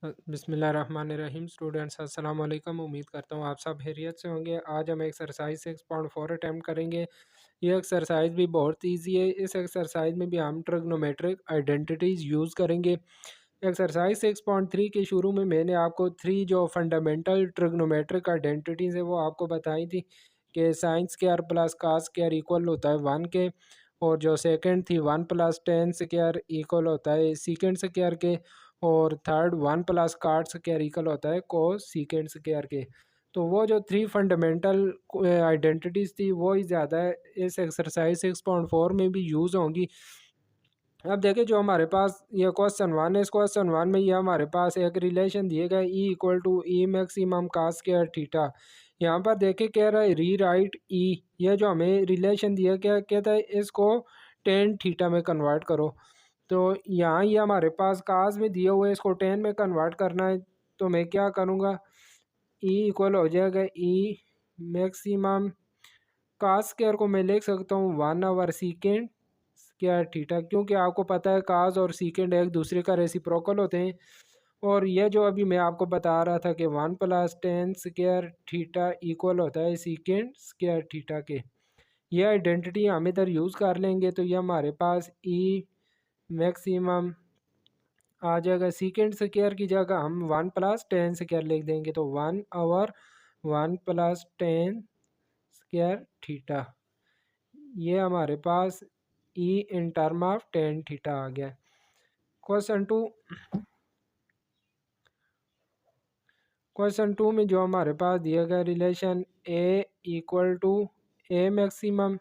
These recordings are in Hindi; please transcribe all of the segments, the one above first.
बिस्मिल्लाहिर्रहमानिर्रहीम। स्टूडेंट्स अस्सलाम वालेकुम। उम्मीद करता हूँ आप सब खैरियत से होंगे। आज हम एक्सरसाइज 6.4 अटैम्प्ट करेंगे। ये एक्सरसाइज भी बहुत इजी है। इस एक्सरसाइज में भी हम ट्रिग्नोमेट्रिक आइडेंटिटीज़ यूज़ करेंगे। एक्सरसाइज 6.3 के शुरू में मैंने आपको थ्री जो फंडामेंटल ट्रिग्नोमेट्रिक आइडेंटिटीज़ है वो आपको बताई थी कि sign square plus cos square equal होता है 1 के, और जो सेकंड थी 1 प्लस टेन स्क्वायर इक्वल होता है सीकेंड स्क्वायर के, और third 1 plus cot square equal होता है कोस सीकेंड स्क्वायर के। तो वो जो थ्री फंडामेंटल आइडेंटिटीज़ थी वो ही ज़्यादा इस एक्सरसाइज 6.4 में भी यूज़ होंगी। अब देखिए जो हमारे पास ये क्वेश्चन वन है, इस क्वेश्चन वन में ये हमारे पास एक रिलेशन दिए गए E equal to E maximum cos square theta. यहाँ पर देखिए कह रहा है री राइट ई, ये जो हमें रिलेशन दिया गया कहता है इसको टेन थीटा में कन्वर्ट करो। तो यहाँ ये हमारे पास कास में दिए हुए इसको टेन में कन्वर्ट करना है, तो मैं क्या करूँगा, ई इक्वल हो जाएगा ई मैक्सिमम कास स्क्वायर को मैं लिख सकता हूँ 1 सीकेंड स्क्वायर थीटा, क्योंकि आपको पता है कास और सीकेंड एक दूसरे का रेसिप्रोकल होते हैं। और ये जो अभी मैं आपको बता रहा था कि 1 plus ten square theta equal होता है सीकेंड स्क्वायर थीटा के, ये आइडेंटिटी हम इधर यूज़ कर लेंगे। तो ये हमारे पास ई मैक्सिमम आ जाएगा, सीकेंड स्क्वायर की जगह हम 1 प्लस टेन स्क्वायर लिख देंगे, तो 1/1 प्लस टेन स्क्वायर थीटा, ये हमारे पास e in term of tan theta आ गया। क्वेश्चन टू में जो हमारे पास दिया गया relation a equal to a maximum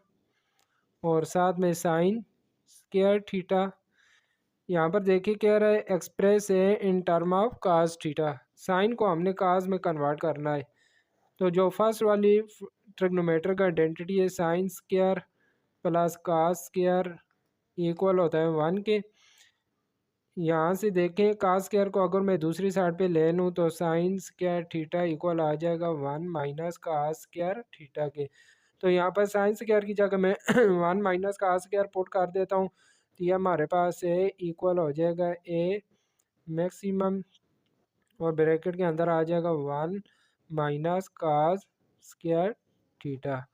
और साथ में साइन स्क्वायर थीटा। यहाँ पर देखिए कह रहा है express A in term of cos theta, sine को हमने कास में कन्वर्ट करना है। तो जो फर्स्ट वाली ट्रिग्नोमेट्रिक आइडेंटिटी है sine square plus cos square equal होता है 1 के। यहाँ से देखें कास स्क्वायर को अगर मैं दूसरी साइड पे ले लूँ तो साइन स्क्वायर थीटा इक्वल आ जाएगा 1 माइनस कास स्क्वायर थीटा के। तो यहाँ पर साइन स्क्वायर की जगह मैं 1 माइनस कास स्क्वायर पुट कर देता हूँ, तो ये हमारे पास ए इक्वल हो जाएगा ए मैक्सिमम और ब्रैकेट के अंदर आ जाएगा 1 माइनस कास स्क्वायर थीटा।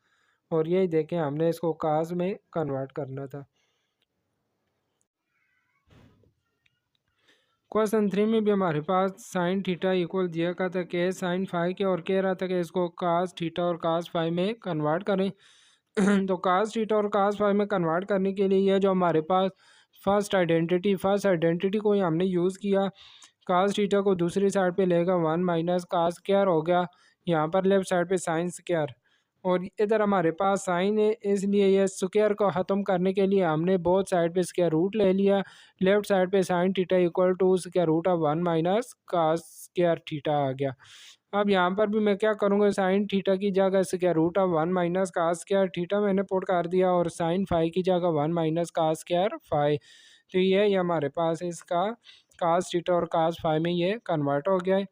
और यही देखें हमने इसको कास में कन्वर्ट करना था। क्वेश्चन थ्री में भी हमारे पास साइन थीटा इक्वल दिया का था कि साइन फाइव के, और कह रहा था कि इसको कास थीटा और कास फाइव में कन्वर्ट करें। तो कास थीटा और कास फाइव में कन्वर्ट करने के लिए यह जो हमारे पास फर्स्ट आइडेंटिटी को ही हमने यूज़ किया। कास थीटा को दूसरी साइड पे लेगा 1 माइनस कास स्क्वायर हो गया, यहाँ पर लेफ्ट साइड पे साइन स्क्वायर, और इधर हमारे पास साइन है, इसलिए ये स्क्वायर को ख़त्म करने के लिए हमने बोथ साइड पे स्क्वायर रूट ले लिया। लेफ्ट साइड पे sine theta equal to square root of 1 minus cos square theta आ गया। अब यहाँ पर भी मैं क्या करूँगा, साइन थीटा की जगह square root of 1 minus cos square theta मैंने पुट कर दिया, और साइन फाई की जगह 1 माइनस कास स्क्वायर फाई। तो ये हमारे पास इसका कास थीटा और कास फाई में ये कन्वर्ट हो गया है।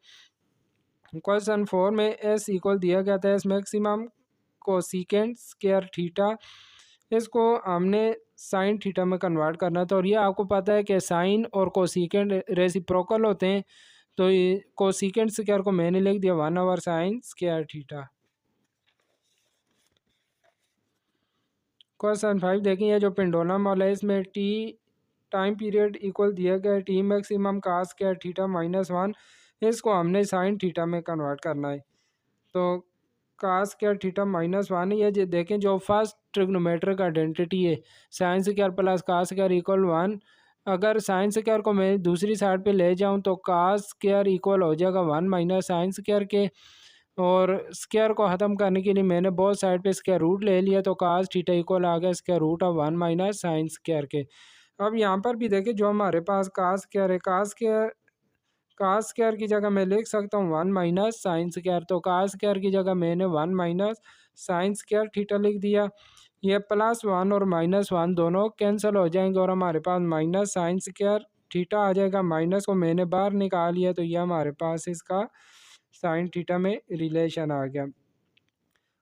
क्वेश्चन फोर में एस इक्वल दिया गया था S maximum cosecant square theta, इसको हमने साइन थीटा में कन्वर्ट करना था। और ये आपको पता है कि साइन और कोसिकेंट रेसिप्रोकल होते हैं, तो ये कोसिकेंट स्क्वायर को मैंने लिख दिया 1/साइन स्क्वायर थीटा। क्वेश्चन फाइव देखें, ये जो पेंडुलम वाला है इसमें टी टाइम पीरियड इक्वल दिया गया है T maximum cos square theta -1, इसको हमने साइन थीटा में कन्वर्ट करना है। तो कास स्क्वायर थीटा -1 है, ये देखें जो फर्स्ट ट्रिग्नोमेट्रिक आइडेंटिटी है sine square plus cos square equal 1। अगर साइन स्क्वायर को मैं दूसरी साइड पे ले जाऊं तो कास स्क्वायर इक्वल हो जाएगा 1 माइनस साइन स्क्वायर के, और स्क्वायर को ख़त्म करने के लिए मैंने बहुत साइड पे स्क्वायर रूट ले लिया, तो कास थीटा इक्वल आ गया square root of 1 minus sine square के। अब यहाँ पर भी देखें जो हमारे पास कास स्क्वायर है, कास स्क्वायर की जगह मैं लिख सकता हूँ 1 माइनस साइन स्क्वायर, तो कास स्क्वायर की जगह मैंने 1 माइनस साइन स्क्वायर थीटा लिख दिया। ये +1 और -1 दोनों कैंसिल हो जाएंगे और हमारे पास माइनस साइन स्क्वायर थीटा आ जाएगा, माइनस को मैंने बाहर निकाल लिया, तो ये हमारे पास इसका साइन थीटा में रिलेशन आ गया।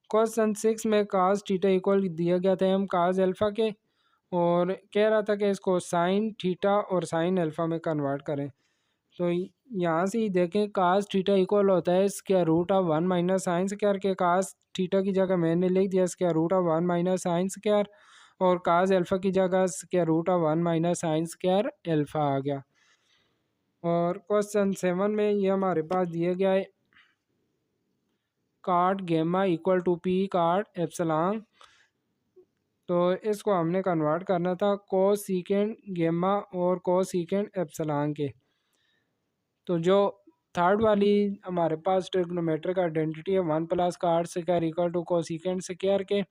क्वेश्चन सिक्स में कास थीटा इक्वल दिया गया था हम कास अल्फ़ा के, और कह रहा था कि इसको साइन थीटा और साइन अल्फ़ा में कन्वर्ट करें। तो यहाँ से ही देखें कास थीटा इक्वल होता है square root of 1 minus sine square के। कास थीटा की जगह मैंने लिख दिया square root of 1 minus sine square, और कास अल्फ़ा की जगह square root of 1 minus sine square alpha आ गया। और क्वेश्चन 7 में ये हमारे पास दिया गया है काट गेमा इक्वल टू पी काट एप्सिलॉन। तो इसको हमने कन्वर्ट करना था कोसिकेंट गेमा और कोसिकेंट एप्सिलॉन के। तो जो थर्ड वाली हमारे पास ट्रिग्नोमेट्रिक आइडेंटिटी है 1 plus cot square equal to cosecant square के।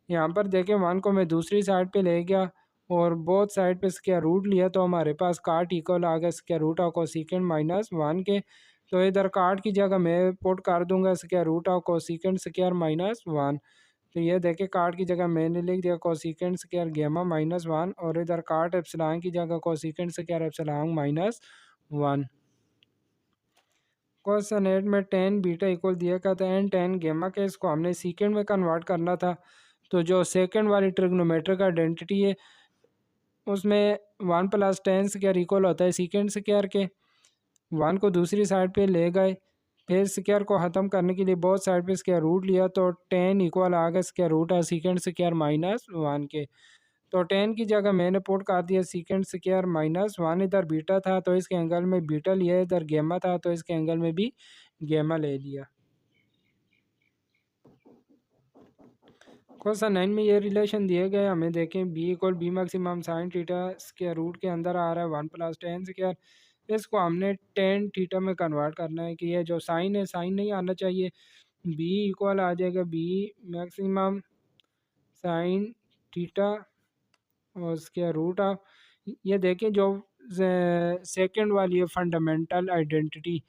यहाँ पर देखें 1 को मैं दूसरी साइड पे ले गया और बोथ साइड पे स्क्वायर रूट लिया, तो हमारे पास काट इक्वल आ गया square root of cosecant minus 1 के। तो इधर काट की जगह मैं पुट कर दूंगा square root of cosecant square minus 1। तो ये देखें काट की जगह मैंने लिख दिया कोसिकेंट स्क्वायर गेमा माइनस 1, और इधर काट एप्सिलॉन की जगह cosecant square epsilon minus 1। Question 8 में टेन बीटा इक्वल दिया गया था एंड टेन गेमा के, इसको हमने सीकेंड में कन्वर्ट करना था। तो जो सेकंड वाली ट्रिग्नोमेट्रिक आइडेंटिटी है उसमें 1 प्लस टेन स्क्वायर इक्वल होता है सीकेंड स्क्वायर के। 1 को दूसरी साइड पे ले गए, फिर स्क्वायर को ख़त्म करने के लिए बहुत साइड पे स्क्वायर रूट लिया, तो टेन इक्वल आ गया square root of secant square minus 1 के। तो टेन की जगह मैंने पुट कर दिया सीकेंड स्क्वायर माइनस 1। इधर बीटा था तो इसके एंगल में बीटा लिया, इधर गेमा था तो इसके एंगल में भी गेमा ले लिया। क्वेश्चन 9 में ये रिलेशन दिए गए हमें देखें B equal B maximum sine theta square root के अंदर आ रहा है 1 प्लस टेन स्क्वायर। इसको हमने टेन थीटा में कन्वर्ट करना है कि ये जो साइन है साइन नहीं आना चाहिए। बी इक्वल आ जाएगा बी मैक्सिमम साइन थीटा और स्क्वायर रूट ऑफ, ये देखें जो सेकेंड वाली है फंडामेंटल आइडेंटिटी,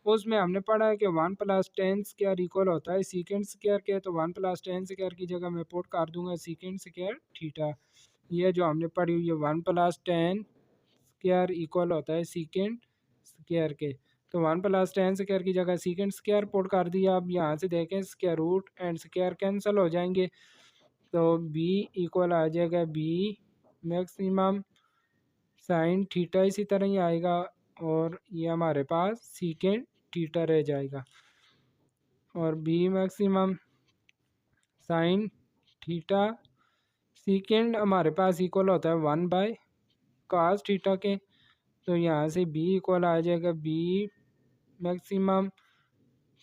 उसमें हमने पढ़ा है कि 1 प्लस टेन स्क्वायर इक्वल होता है सीकेंड स्क्वायर के। तो 1 प्लस टेन स्क्वायर की जगह मैं पुट कर दूंगा सीकेंड स्क्वायर थीटा। ये जो हमने पढ़ी हुई है 1 प्लस टेन स्क्वायर इक्वल होता है सीकेंड स्क्वायर के। तो 1 प्लस टेन स्क्वायर की जगह सीकेंड स्क्वायर पुट कर दिया। अब यहाँ से देखें square root and square cancel हो जाएंगे, तो बी इक्वल आ जाएगा बी मैक्सिमम साइन थीटा इसी तरह ही आएगा, और ये हमारे पास सीकेंड थीटा रह जाएगा। और B maximum sine theta secant हमारे पास इक्वल होता है 1 बाय कास थीटा के। तो यहाँ से बी इक्वल आ जाएगा बी मैक्सिमम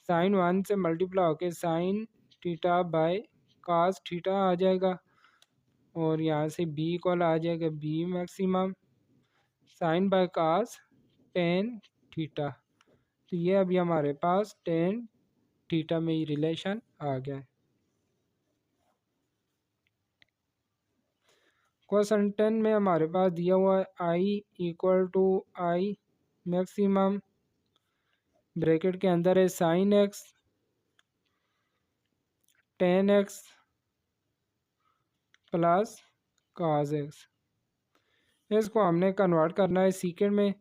साइन 1 से मल्टीप्लाई होके sine theta by cos theta आ जाएगा, और यहाँ से बी इक्वल आ जाएगा B maximum sine by cos tan theta. तो ये अभी हमारे पास टेन थीटा में ही रिलेशन आ गया है। क्वेश्चन 10 में हमारे पास दिया हुआ है I equal to I maximum bracket के अंदर है sine x tan x plus cos x. इसको हमने कन्वर्ट करना है सीकेंड में,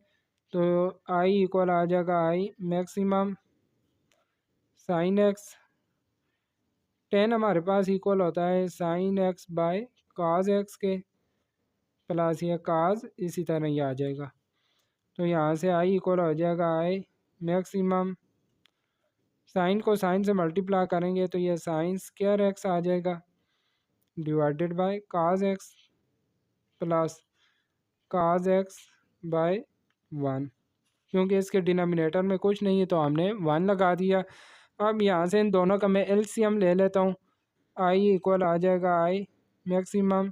तो आई इक्वल आ जाएगा I maximum sine x tan हमारे पास इक्वल होता है sine x by cos x के, प्लस ये काज इसी तरह ही आ जाएगा। तो यहाँ से आई इक्वल हो जाएगा आई मैक्सिमम साइन को साइन से मल्टीप्लाई करेंगे तो ये साइन स्क्वायर एक्स आ जाएगा divided by cos x plus cos x by 1। क्योंकि इसके डिनोमिनेटर में कुछ नहीं है तो हमने 1 लगा दिया। अब यहाँ से इन दोनों का मैं एलसीएम ले लेता हूँ। आई इक्वल आ जाएगा आई मैक्सिमम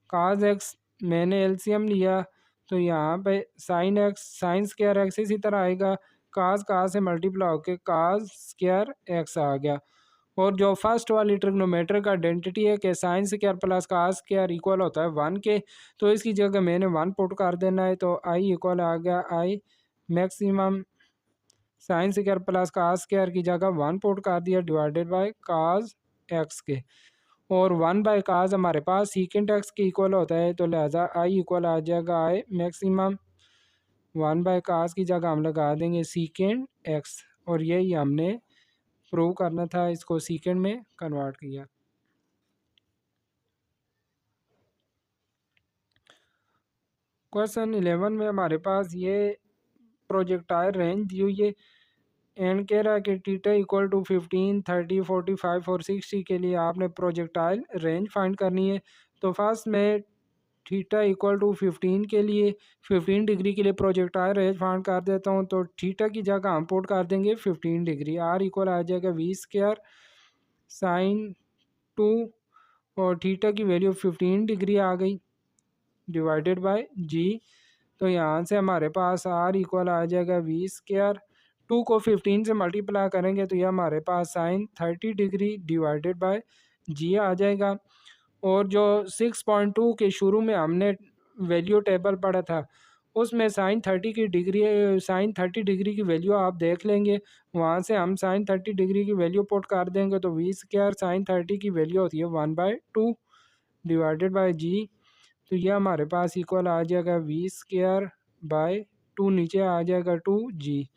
काज एक्स मैंने एलसीएम लिया, तो यहाँ पे sine x sign square x इसी तरह आएगा, काज काज से मल्टीप्लाई होकर काज स्क्वायर एक्स आ गया। और जो फर्स्ट वाली ट्रिग्नोमेट्रिक आइडेंटिटी है कि साइन स्क्वायर प्लस काज स्क्वायर इक्वल होता है 1 के, तो इसकी जगह मैंने 1 पुट कर देना है। तो आई इक्वल आ गया आई मैक्सिमम साइन स्क्वायर प्लस काज स्क्वायर की जगह 1 पुट कर दिया डिवाइडेड बाय काज एक्स के, और 1 बाय काज हमारे पास सीकेंट एक्स के इक्वल होता है, तो लिहाजा आई इक्वल आ जाएगा आई मैक्सिमम 1 बाय काज की जगह हम लगा देंगे सीकेंट एक्स, और यही हमने प्रूव करना था, इसको सीकेंड में कन्वर्ट किया। क्वेश्चन 11 में हमारे पास ये प्रोजेक्टाइल रेंज दी हुई है एंड कह रहा है कि थीटा इक्वल टू 15, 30, 45 और 60 के लिए आपने प्रोजेक्टाइल रेंज फाइंड करनी है। तो फर्स्ट में थीटा इक्वल टू 15 के लिए 15 डिग्री के लिए प्रोजेक्टाइल रेंज फाइंड कर देता हूँ। तो थीटा की जगह हम पुट कर देंगे 15 डिग्री, आर इक्वल आ जाएगा v² साइन 2 और थीटा की वैल्यू 15 डिग्री आ गई डिवाइडेड बाय जी। तो यहाँ से हमारे पास आर इक्वल आ जाएगा v², 2 को 15 से मल्टीप्लाई करेंगे तो ये हमारे पास साइन 30 डिग्री डिवाइडेड बाय जी आ जाएगा। और जो 6.2 के शुरू में हमने वैल्यू टेबल पढ़ा था उसमें साइन 30 डिग्री की वैल्यू आप देख लेंगे, वहाँ से हम साइन 30 डिग्री की वैल्यू पुट कर देंगे तो v² साइन 30 की वैल्यू होती है 1/2 डिवाइडेड बाय जी। तो ये हमारे पास इक्वल आ जाएगा v²/2, नीचे आ जाएगा 2g।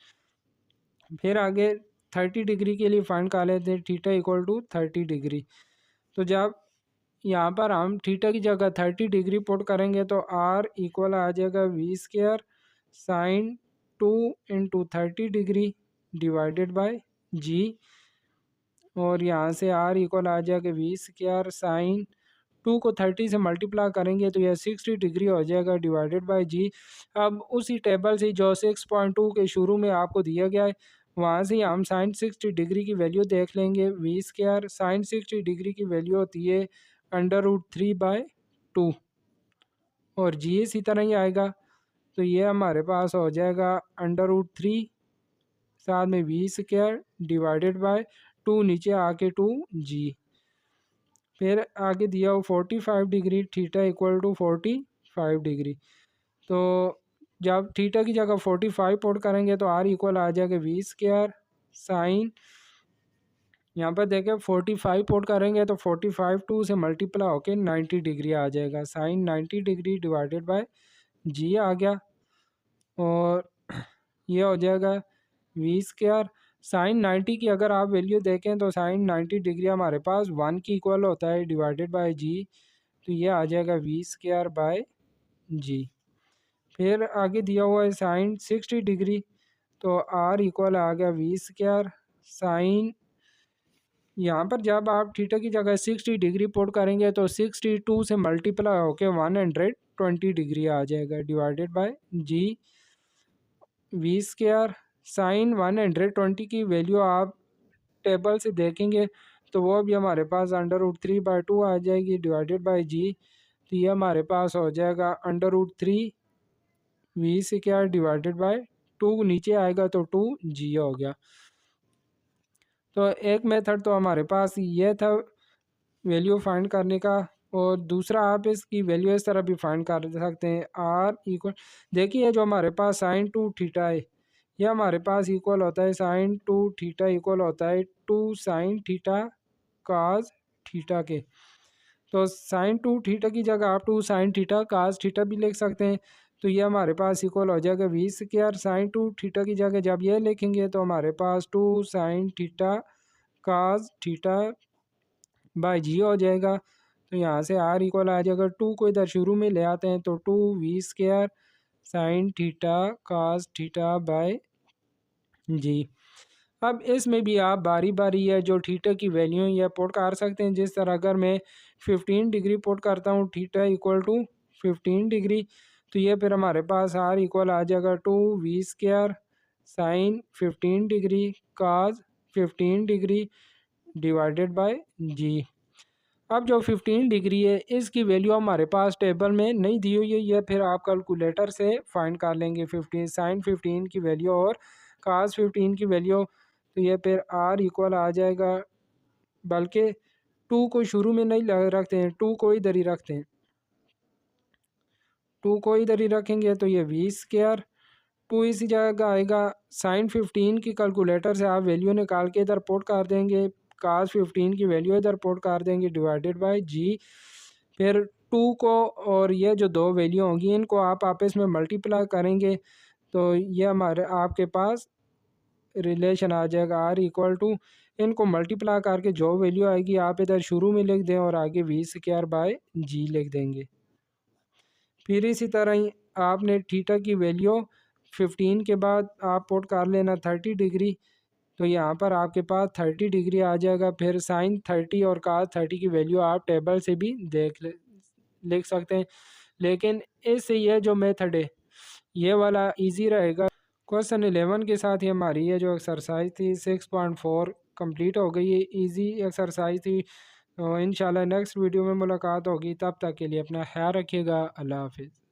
फिर आगे 30 डिग्री के लिए फाइंड कर लेते हैं थीटा इक्वल टू 30 डिग्री। तो जब यहाँ पर हम थीटा की जगह 30 डिग्री पुट करेंगे तो आर इक्वल आ जाएगा v² sine 2 into 30 degree divided by g. और यहाँ से आर इक्वल आ जाएगा v² साइन 2 को 30 से मल्टीप्लाई करेंगे तो यह 60 डिग्री हो जाएगा डिवाइडेड बाय जी। अब उसी टेबल से जो 6.2 के शुरू में आपको दिया गया है वहाँ से हम साइन 60 डिग्री की वैल्यू देख लेंगे। v² साइन 60 डिग्री की वैल्यू होती है √3/2 और जी इसी तरह ही आएगा। तो ये हमारे पास हो जाएगा √3 साथ में v² डिवाइडेड बाय 2, नीचे आके 2g। फिर आगे दिया हो 45 degree, theta equal to 45 degree. तो जब थीटा की जगह 45 पुट करेंगे तो आर इक्वल आ जाएगा v² साइन, यहाँ पर देखें 45 पुट करेंगे तो 45 2 से मल्टीप्लाई होके 90 डिग्री आ जाएगा, साइन 90 डिग्री डिवाइडेड बाय जी आ गया। और ये हो जाएगा v² साइन 90 की अगर आप वैल्यू देखें तो साइन 90 डिग्री हमारे पास 1 की इक्वल होता है डिवाइडेड बाय जी। तो ये आ जाएगा v² बाय जी। फिर आगे दिया हुआ है साइन 60 डिग्री, तो आर इक्वल आ गया v² साइन, यहाँ पर जब आप थीटा की जगह 60 डिग्री पुट करेंगे तो 62 से मल्टीप्लाई होके 120 डिग्री आ जाएगा divided by ji. v² sign 120 की वैल्यू आप टेबल से देखेंगे तो वो भी हमारे पास √3/2 आ जाएगी डिवाइडेड बाय जी। तो ये हमारे पास हो जाएगा √3 v² डिवाइडेड बाय 2, नीचे आएगा तो 2g हो गया। तो एक मेथड तो हमारे पास ये था वैल्यू फाइंड करने का, और दूसरा आप इसकी वैल्यू इस तरह भी फाइंड कर सकते हैं। आर इक्वल, देखिए जो हमारे पास साइन 2 थीटा है ये हमारे पास इक्वल होता है साइन 2 थीटा इक्वल होता है 2 साइन थीटा काज थीटा के। तो साइन 2 थीटा की जगह आप 2 साइन थीटा काज थीटा भी लिख सकते हैं। तो ये हमारे पास इक्वल हो जाएगा v² साइन 2 थीटा की जगह जब ये लिखेंगे तो हमारे पास 2 sine theta cos theta by g हो जाएगा। तो यहाँ से आर इक्वल आ जाएगा 2 को इधर शुरू में ले आते हैं तो 2 v² sine theta cos theta by g. अब इसमें भी आप बारी बारी है जो थीटा की वैल्यू है यह पुट कर सकते हैं। जिस तरह अगर मैं 15 डिग्री पुट करता हूँ थीटा इक्वल टू 15 डिग्री, तो ये फिर हमारे पास आर इक्वल आ जाएगा 2 v² sine 15 degree cos 15 degree divided by g. अब जो 15 डिग्री है इसकी वैल्यू हमारे पास टेबल में नहीं दी हुई है, ये फिर आप कैलकुलेटर से फाइंड कर लेंगे 15 साइन 15 की वैल्यू और काज 15 की वैल्यू। तो ये फिर आर इक्वल आ जाएगा, बल्कि 2 को शुरू में नहीं रखते हैं, 2 को इधर ही रखते हैं, 2 को इधर ही रखेंगे तो ये v², 2 इसी जगह आएगा। साइन 15 की कैलकुलेटर से आप वैल्यू निकाल के इधर पुट कर देंगे, काज 15 की वैल्यू इधर पुट कर देंगे डिवाइडेड बाय जी। फिर 2 को और ये जो दो वैल्यू होंगी इनको आप आपस में मल्टीप्लाई करेंगे तो ये हमारे आपके पास रिलेशन आ जाएगा आर इक्वल टू, इनको मल्टीप्लाई करके जो वैल्यू आएगी आप इधर शुरू में लिख दें और आगे v² बाय जी लिख देंगे। फिर इसी तरह ही आपने थीटा की वैल्यू 15 के बाद आप पुट कर लेना 30 डिग्री, तो यहाँ पर आपके पास 30 डिग्री आ जाएगा। फिर साइन 30 और कास 30 की वैल्यू आप टेबल से भी लिख सकते हैं। लेकिन इससे ये जो मेथड है ये वाला इजी रहेगा। क्वेश्चन 11 के साथ ही हमारी ये जो एक्सरसाइज थी 6.4 कंप्लीट हो गई है। इजी एक्सरसाइज थी। इंशाल्लाह नेक्स्ट वीडियो में मुलाकात होगी, तब तक के लिए अपना ख्याल रखिएगा। अल्लाह हाफिज़।